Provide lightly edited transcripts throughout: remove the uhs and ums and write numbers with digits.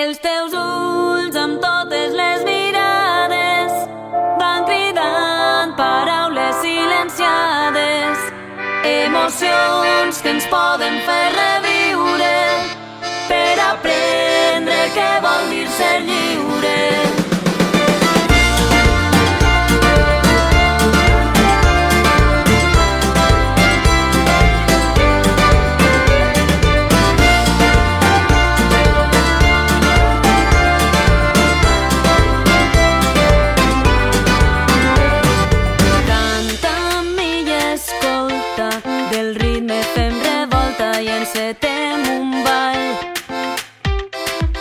Els teus ulls amb totes les mirades van cridant paraules silenciades, emocions que ens poden fer reviure per aprendre què vol dir ser lliure. Del ritme fem revolta i encetem un ball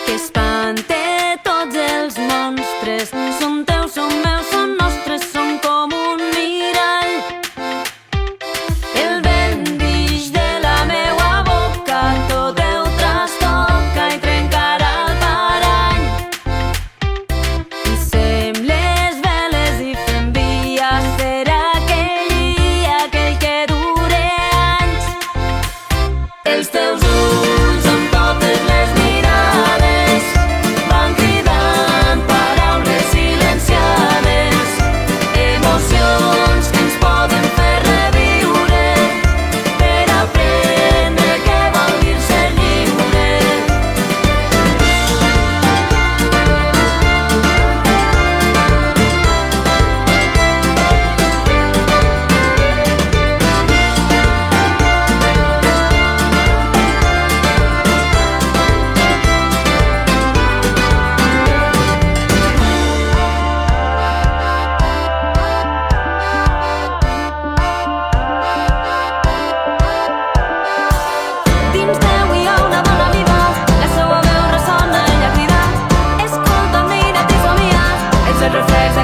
que espante tots els monstres. Som teus, som meus, són nostres, som com un mirall. El vent dix de la meua boca, tot ho trastoca i trencarà el parany. Hissem les veles i fem via, serà aquell dia, aquell que els teus ulls amb totes les mirades van cridant paraules silenciades, emocions que ens poden fer reviure per aprendre què vol dir ser lliure.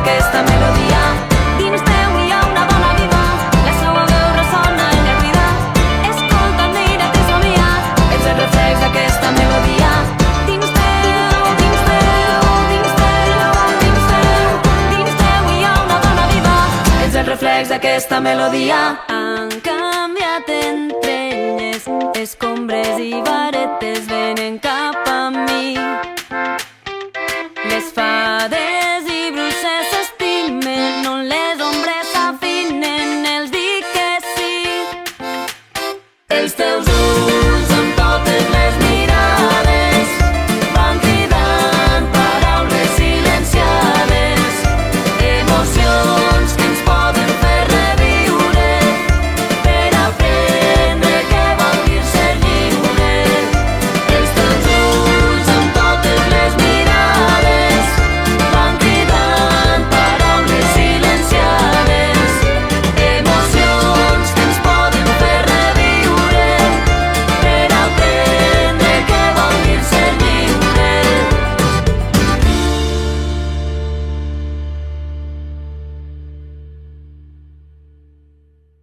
Aquesta melodia. Dins teu hi ha una dona viva, la seua veu ressona i la crida. Escolta, mira't i somia, ets el reflex d'aquesta melodia. Dins teu, dins teu, dins teu, dins teu, dins teu hi ha una dona viva, ets el reflex d'aquesta melodia.